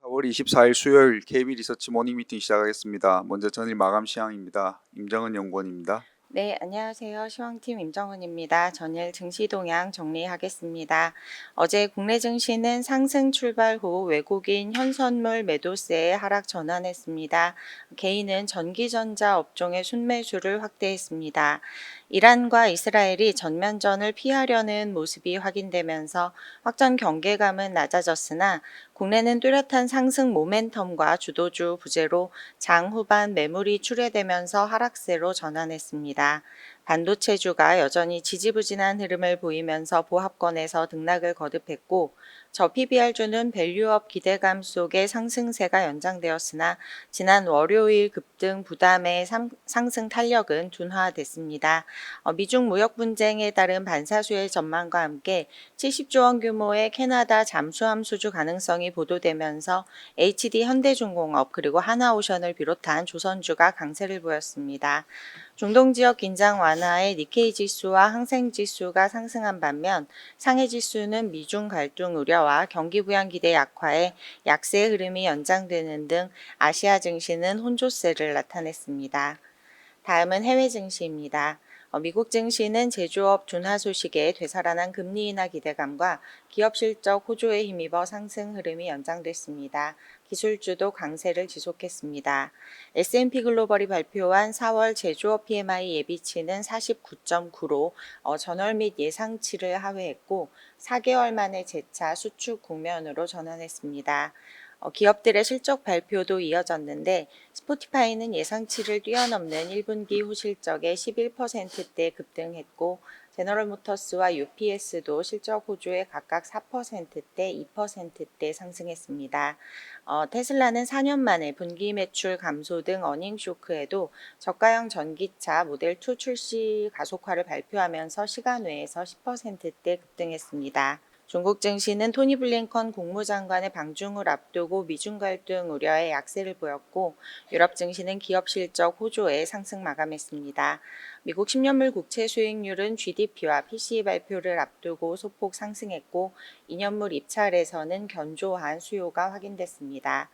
4월 24일 수요일 KB 리서치 모닝 미팅 시작하겠습니다. 먼저 전일 마감 시황입니다. 임정은 연구원입니다. 네, 안녕하세요. 시황팀 임정은입니다. 전일 증시 동향 정리하겠습니다. 어제 국내 증시는 상승 출발 후 외국인 현선물 매도세에 하락 전환했습니다. 개인은 전기전자 업종의 순매수를 확대했습니다. 이란과 이스라엘이 전면전을 피하려는 모습이 확인되면서 확전 경계감은 낮아졌으나 국내는 뚜렷한 상승 모멘텀과 주도주 부재로 장 후반 매물이 출회되면서 하락세로 전환했습니다. 반도체주가 여전히 지지부진한 흐름을 보이면서 보합권에서 등락을 거듭했고 저 PBR주는 밸류업 기대감 속에 상승세가 연장되었으나 지난 월요일 급등 부담의 상승 탄력은 둔화됐습니다. 미중 무역 분쟁에 따른 반사수의 전망과 함께 70조 원 규모의 캐나다 잠수함 수주 가능성이 보도되면서 HD 현대중공업 그리고 하나오션을 비롯한 조선주가 강세를 보였습니다. 중동 지역 긴장 완화에 니케이 지수와 항생 지수가 상승한 반면 상해 지수는 미중 갈등 우려와 경기 부양 기대 약화에 약세 흐름이 연장되는 등 아시아 증시는 혼조세를 나타냈습니다. 다음은 해외 증시입니다. 미국 증시는 제조업 둔화 소식에 되살아난 금리 인하 기대감과 기업 실적 호조에 힘입어 상승 흐름이 연장됐습니다. 기술주도 강세를 지속했습니다. S&P 글로벌이 발표한 4월 제조업 PMI 예비치는 49.9로 전월 및 예상치를 하회했고 4개월 만에 재차 수축 국면으로 전환했습니다. 기업들의 실적 발표도 이어졌는데 스포티파이는 예상치를 뛰어넘는 1분기 후실적에 11%대 급등했고 제너럴모터스와 UPS도 실적 호조에 각각 4%대, 2%대 상승했습니다. 테슬라는 4년 만에 분기 매출 감소 등 어닝 쇼크에도 저가형 전기차 모델 2 출시 가속화를 발표하면서 시간 외에서 10%대 급등했습니다. 중국 증시는 토니 블링컨 국무장관의 방중을 앞두고 미중 갈등 우려에 약세를 보였고 유럽 증시는 기업 실적 호조에 상승 마감했습니다. 미국 10년물 국채 수익률은 GDP와 PCE 발표를 앞두고 소폭 상승했고 2년물 입찰에서는 견조한 수요가 확인됐습니다.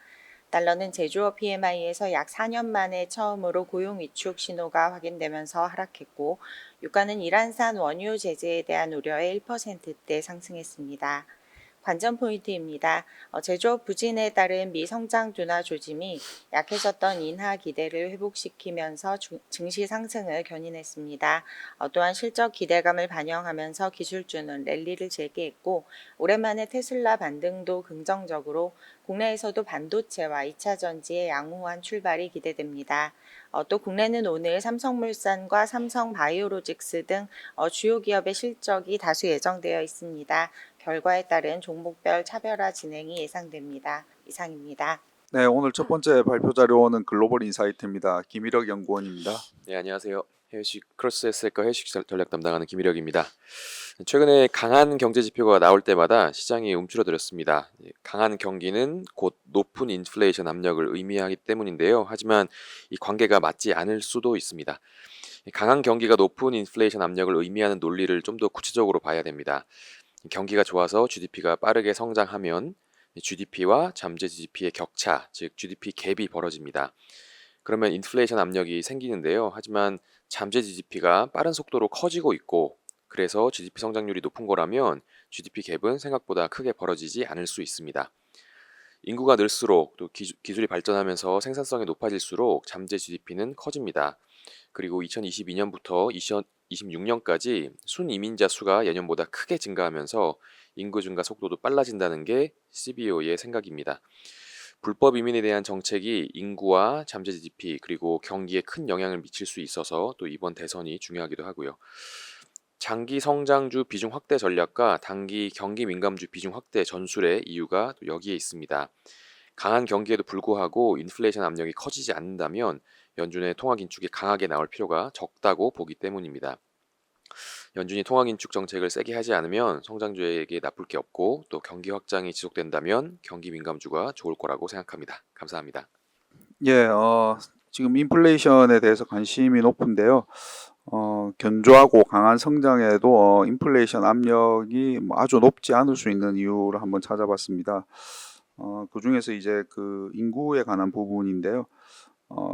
달러는 제조업 PMI에서 약 4년 만에 처음으로 고용 위축 신호가 확인되면서 하락했고 유가는 이란산 원유 제재에 대한 우려에 1%대 상승했습니다. 관전 포인트입니다. 제조업 부진에 따른 미성장 둔화 조짐이 약해졌던 인하 기대를 회복시키면서 증시 상승을 견인했습니다. 또한 실적 기대감을 반영하면서 기술주는 랠리를 재개했고 오랜만에 테슬라 반등도 긍정적으로 국내에서도 반도체와 2차 전지의 양호한 출발이 기대됩니다. 또 국내는 오늘 삼성물산과 삼성바이오로직스 등 주요 기업의 실적이 다수 예정되어 있습니다. 결과에 따른 종목별 차별화 진행이 예상됩니다. 이상입니다. 네, 오늘 첫 번째 발표 자료는 글로벌 인사이트입니다. 김일혁 연구원입니다. 네, 안녕하세요. 해외식 크로스 에셋과 해외식 전략 담당하는 김일혁입니다. 최근에 강한 경제 지표가 나올 때마다 시장이 움츠러들었습니다. 강한 경기는 곧 높은 인플레이션 압력을 의미하기 때문인데요. 하지만 이 관계가 맞지 않을 수도 있습니다. 강한 경기가 높은 인플레이션 압력을 의미하는 논리를 좀 더 구체적으로 봐야 됩니다. 경기가 좋아서 GDP가 빠르게 성장하면 GDP와 잠재 GDP의 격차, 즉 GDP 갭이 벌어집니다. 그러면 인플레이션 압력이 생기는데요. 하지만 잠재 GDP가 빠른 속도로 커지고 있고 그래서 GDP 성장률이 높은 거라면 GDP 갭은 생각보다 크게 벌어지지 않을 수 있습니다. 인구가 늘수록 또 기술이 발전하면서 생산성이 높아질수록 잠재 GDP는 커집니다. 그리고 2022년부터 2026년까지 순이민자 수가 예년보다 크게 증가하면서 인구 증가 속도도 빨라진다는 게 CBO의 생각입니다. 불법 이민에 대한 정책이 인구와 잠재 GDP 그리고 경기에 큰 영향을 미칠 수 있어서 또 이번 대선이 중요하기도 하고요. 장기 성장주 비중 확대 전략과 단기 경기 민감주 비중 확대 전술의 이유가 또 여기에 있습니다. 강한 경기에도 불구하고 인플레이션 압력이 커지지 않는다면 연준의 통화 긴축이 강하게 나올 필요가 적다고 보기 때문입니다. 연준이 통화 긴축 정책을 세게 하지 않으면 성장주에게 나쁠 게 없고 또 경기 확장이 지속된다면 경기 민감주가 좋을 거라고 생각합니다. 감사합니다. 예, 지금 인플레이션에 대해서 관심이 높은데요. 견조하고 강한 성장에도 인플레이션 압력이 아주 높지 않을 수 있는 이유를 한번 찾아봤습니다. 그중에서 이제 그 인구에 관한 부분인데요.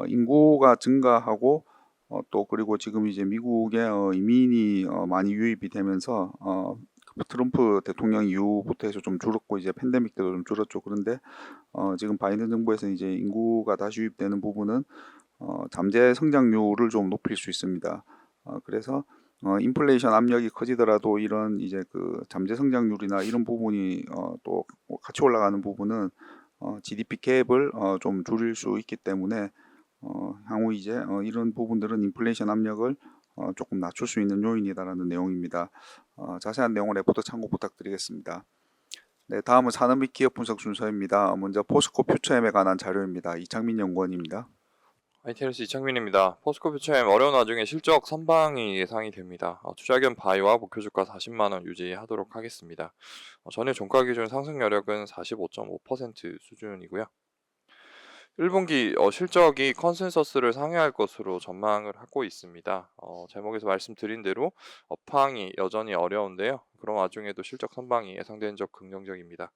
인구가 증가하고 또 그리고 지금 이제 미국에 이민이 많이 유입이 되면서 트럼프 대통령 이후부터 해서 좀 줄었고 이제 팬데믹 때도 좀 줄었죠. 그런데 지금 바이든 정부에서 이제 인구가 다시 유입되는 부분은 잠재 성장률을 좀 높일 수 있습니다. 그래서 인플레이션 압력이 커지더라도 이런 이제 그 잠재 성장률이나 이런 부분이 또 같이 올라가는 부분은 GDP 갭을 좀 줄일 수 있기 때문에 향후 이제 이런 부분들은 인플레이션 압력을 조금 낮출 수 있는 요인이다라는 내용입니다. 자세한 내용은 레포트 참고 부탁드리겠습니다. 네, 다음은 산업 및 기업 분석 순서입니다. 먼저 포스코 퓨처엠에 관한 자료입니다. 이창민 연구원입니다. ITLS 이창민입니다. 포스코 퓨처엠 어려운 와중에 실적 선방이 예상이 됩니다. 투자견 바이와 목표 주가 40만 원 유지하도록 하겠습니다. 전일 종가 기준 상승 여력은 45.5% 수준이고요. 1분기 실적이 컨센서스를 상회할 것으로 전망을 하고 있습니다. 제목에서 말씀드린 대로 업황이 여전히 어려운데요. 그런 와중에도 실적 선방이 예상되는 점 긍정적입니다.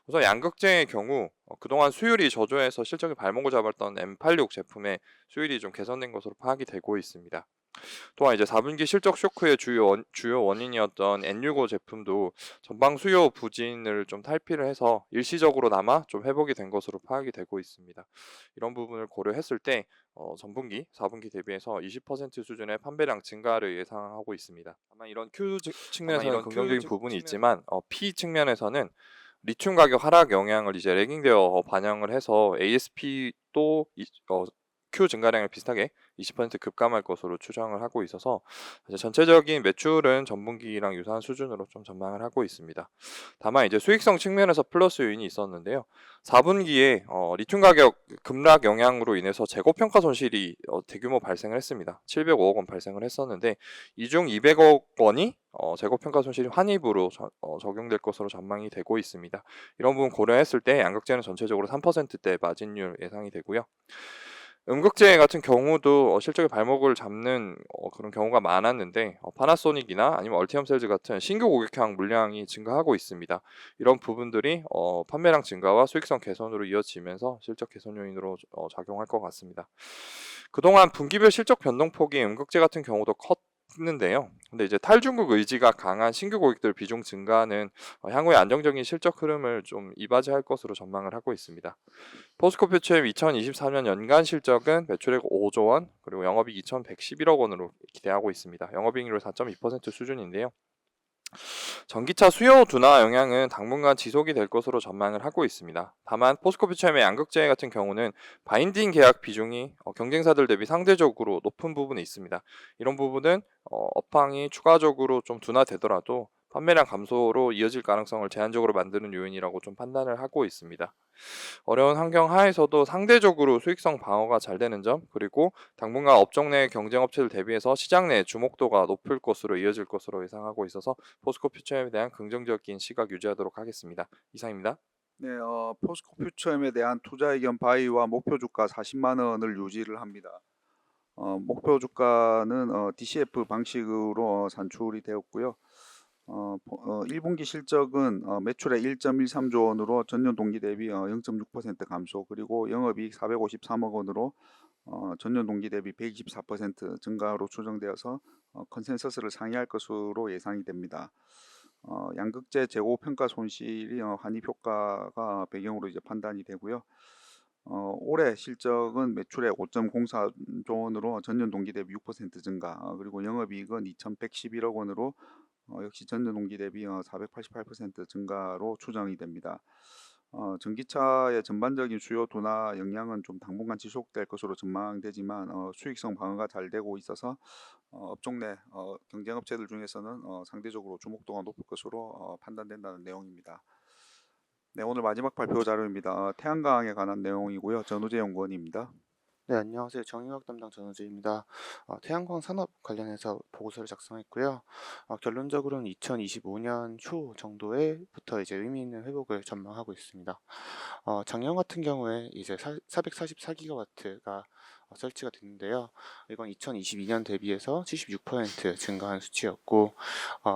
우선 양극재의 경우 그동안 수율이 저조해서 실적의 발목을 잡았던 M86 제품의 수율이 좀 개선된 것으로 파악이 되고 있습니다. 또한 이제 4분기 실적 쇼크의 주요 원인이었던 N65 제품도 전방 수요 부진을 좀 탈피를 해서 일시적으로나마 좀 회복이 된 것으로 파악이 되고 있습니다. 이런 부분을 고려했을 때 전분기, 4분기 대비해서 20% 수준의 판매량 증가를 예상하고 있습니다. 다만 이런 Q 측면에서는 긍정적인 부분이 있지만 P 측면에서는 리튬 가격 하락 영향을 이제 레깅되어 반영을 해서 ASP도 Q 증가량을 비슷하게 20% 급감할 것으로 추정을 하고 있어서 이제 전체적인 매출은 전분기랑 유사한 수준으로 좀 전망을 하고 있습니다. 다만 이제 수익성 측면에서 플러스 요인이 있었는데요. 4분기에 리튬 가격 급락 영향으로 인해서 재고 평가 손실이 대규모 발생을 했습니다. 705억 원 발생을 했었는데 이 중 200억 원이 재고 평가 손실이 환입으로 적용될 것으로 전망이 되고 있습니다. 이런 부분 고려했을 때 양극재는 전체적으로 3%대 마진율 예상이 되고요. 음극재 같은 경우도 실적의 발목을 잡는 그런 경우가 많았는데 파나소닉이나 아니면 얼티엄셀즈 같은 신규 고객향 물량이 증가하고 있습니다. 이런 부분들이 판매량 증가와 수익성 개선으로 이어지면서 실적 개선 요인으로 작용할 것 같습니다. 그동안 분기별 실적 변동폭이 음극재 같은 경우도 컸는데요. 근데 이제 탈중국 의지가 강한 신규 고객들 비중 증가는 향후에 안정적인 실적 흐름을 좀 이바지할 것으로 전망을 하고 있습니다. 포스코 퓨처엠 2024년 연간 실적은 매출액 5조 원, 그리고 영업이익 2,111억 원으로 기대하고 있습니다. 영업이익률 4.2% 수준인데요. 전기차 수요 둔화 영향은 당분간 지속이 될 것으로 전망을 하고 있습니다. 다만 포스코 퓨처엠의 양극재 같은 경우는 바인딩 계약 비중이 경쟁사들 대비 상대적으로 높은 부분이 있습니다. 이런 부분은 업황이 추가적으로 좀 둔화되더라도 판매량 감소로 이어질 가능성을 제한적으로 만드는 요인이라고 좀 판단을 하고 있습니다. 어려운 환경 하에서도 상대적으로 수익성 방어가 잘 되는 점, 그리고 당분간 업종 내 경쟁 업체들 대비해서 시장 내 주목도가 높을 것으로 이어질 것으로 예상하고 있어서 포스코 퓨처엠에 대한 긍정적인 시각 유지하도록 하겠습니다. 이상입니다. 네, 포스코 퓨처엠에 대한 투자 의견 바이와 목표 주가 40만 원을 유지를 합니다. 목표 주가는 DCF 방식으로 산출이 되었고요. 1분기 실적은 매출액 1.13조 원으로 전년 동기 대비 0.6% 감소, 그리고 영업이익 453억 원으로 전년 동기 대비 124% 증가로 추정되어서 컨센서스를 상회할 것으로 예상이 됩니다. 양극재 재고 평가 손실이 환입 효과가 배경으로 이제 판단이 되고요. 올해 실적은 매출액 5.04조 원으로 전년 동기 대비 6% 증가, 그리고 영업이익은 2,111억 원으로 역시 전년 동기 대비 488% 증가로 추정이 됩니다. 전기차의 전반적인 수요 둔화 영향은 좀 당분간 지속될 것으로 전망되지만 수익성 방어가 잘 되고 있어서 업종 내 경쟁 업체들 중에서는 상대적으로 주목도가 높을 것으로 판단된다는 내용입니다. 네, 오늘 마지막 발표 자료입니다. 태양광에 관한 내용이고요. 전우재 연구원입니다. 네, 안녕하세요. 정유학 담당 전우재입니다. 태양광 산업 관련해서 보고서를 작성했고요. 결론적으로는 2025년 초 정도에부터 이제 의미 있는 회복을 전망하고 있습니다. 작년 같은 경우에 이제 444기가와트가 설치가 됐는데요. 이건 2022년 대비해서 76% 증가한 수치였고,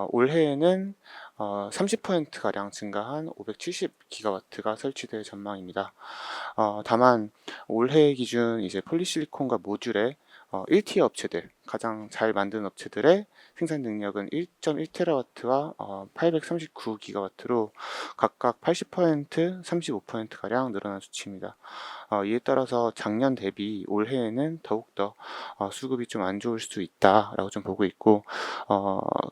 올해에는 30%가량 증가한 570기가와트가 설치될 전망입니다. 다만 올해 기준 이제 폴리실리콘과 모듈의 1티어 업체들, 가장 잘 만든 업체들의 생산 능력은 1.1테라와트와 839기가와트로 각각 80%, 35%가량 늘어난 수치입니다. 이에 따라서 작년 대비 올해에는 더욱더 수급이 좀 안 좋을 수 있다라고 좀 보고 있고,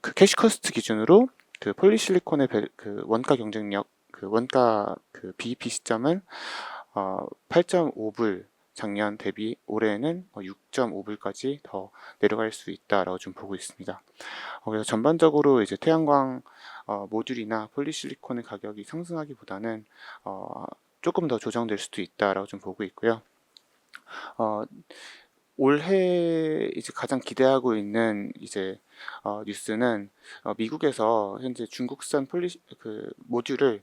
그 캐시 커스트 기준으로 그 폴리실리콘의 그 원가 경쟁력, 그 원가 그 BEP 시점은 8.5불, 작년 대비 올해는 6.5불까지 더 내려갈 수 있다라고 좀 보고 있습니다. 그래서 전반적으로 이제 태양광 모듈이나 폴리실리콘의 가격이 상승하기보다는 조금 더 조정될 수도 있다라고 좀 보고 있고요. 올해 이제 가장 기대하고 있는 이제 뉴스는 미국에서 현재 중국산 그 모듈을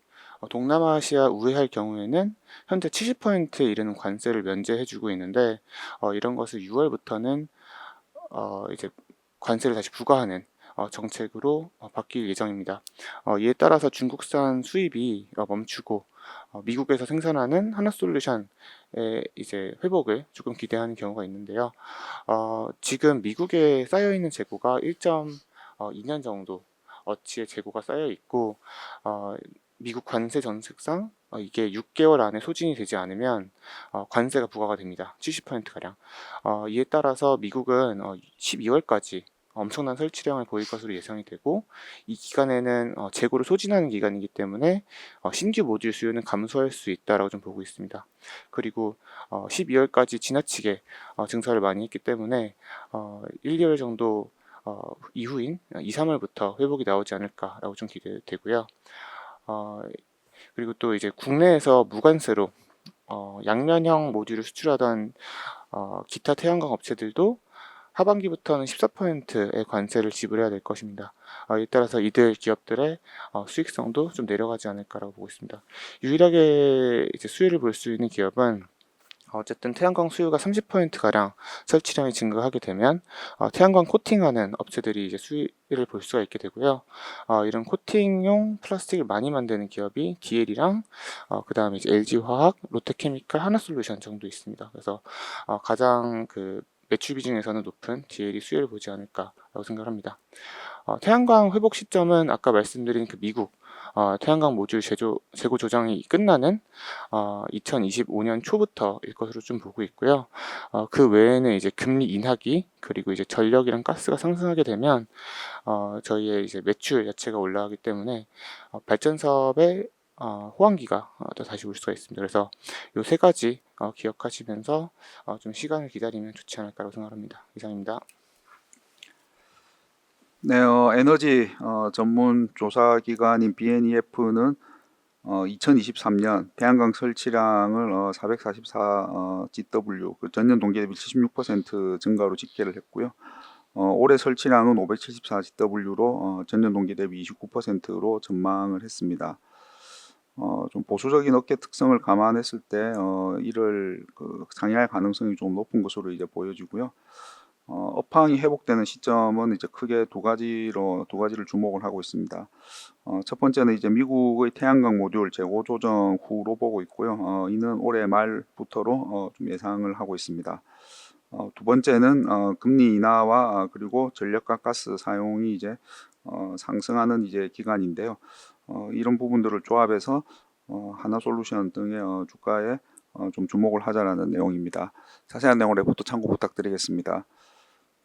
동남아시아 우회할 경우에는 현재 70%에 이르는 관세를 면제해주고 있는데, 이런 것을 6월부터는 이제 관세를 다시 부과하는 정책으로 바뀔 예정입니다. 이에 따라서 중국산 수입이 멈추고 미국에서 생산하는 하나솔루션의 이제 회복을 조금 기대하는 경우가 있는데요. 지금 미국에 쌓여 있는 재고가 1.2년 정도 어치의 재고가 쌓여 있고, 미국 관세 정책상 이게 6개월 안에 소진이 되지 않으면 관세가 부과가 됩니다. 70%가량. 이에 따라서 미국은 12월까지 엄청난 설치량을 보일 것으로 예상이 되고, 이 기간에는 재고를 소진하는 기간이기 때문에 신규 모듈 수요는 감소할 수 있다라고 좀 보고 있습니다. 그리고 12월까지 지나치게 증설을 많이 했기 때문에 1, 2월 정도 이후인 2, 3월부터 회복이 나오지 않을까라고 좀 기대되고요. 그리고 또 이제 국내에서 무관세로 양면형 모듈을 수출하던 기타 태양광 업체들도 하반기부터는 14%의 관세를 지불해야 될 것입니다. 이에 따라서 이들 기업들의 수익성도 좀 내려가지 않을까라고 보고 있습니다. 유일하게 이제 수혜를 볼 수 있는 기업은 어쨌든 태양광 수요가 30%가량 설치량이 증가하게 되면 태양광 코팅하는 업체들이 이제 수혜를 볼 수가 있게 되고요. 이런 코팅용 플라스틱을 많이 만드는 기업이 DL이랑 그 다음에 이제 LG화학, 롯데케미칼, 하나솔루션 정도 있습니다. 그래서 가장 그 매출 비중에서는 높은 DL이 수혜를 보지 않을까라고 생각합니다. 태양광 회복 시점은 아까 말씀드린 그 미국 태양광 모듈 재고 조정이 끝나는 2025년 초부터일 것으로 좀 보고 있고요. 그 외에는 이제 금리 인하기, 그리고 이제 전력이랑 가스가 상승하게 되면 저희의 이제 매출 자체가 올라가기 때문에 발전사업의 호황기가 또 다시 올 수가 있습니다. 그래서 이 세 가지 기억하시면서 좀 시간을 기다리면 좋지 않을까라고 생각합니다. 이상입니다. 네, 에너지 전문 조사 기관인 BNEF는 2023년 태양광 설치량을 444 GW, 그 전년 동기 대비 76% 증가로 집계를 했고요. 올해 설치량은 574 GW로 전년 동기 대비 29%로 전망을 했습니다. 좀 보수적인 업계 특성을 감안했을 때 이를 상회할 가능성이 좀 높은 것으로 이제 보여지고요. 업황이 회복되는 시점은 이제 크게 두 가지를 주목을 하고 있습니다. 첫 번째는 이제 미국의 태양광 모듈 재고 조정 후로 보고 있고요. 이는 올해 말부터로 좀 예상을 하고 있습니다. 두 번째는 금리 인하와 그리고 전력과 가스 사용이 이제 상승하는 이제 기간인데요. 이런 부분들을 조합해서 하나솔루션 등의 주가에 좀 주목을 하자라는 내용입니다. 자세한 내용 레포트 참고 부탁드리겠습니다.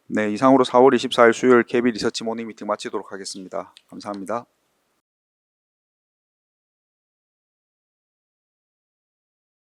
네, 이상으로 4월 24일 수요일 KB 리서치 모닝 미팅 마치도록 하겠습니다. 감사합니다.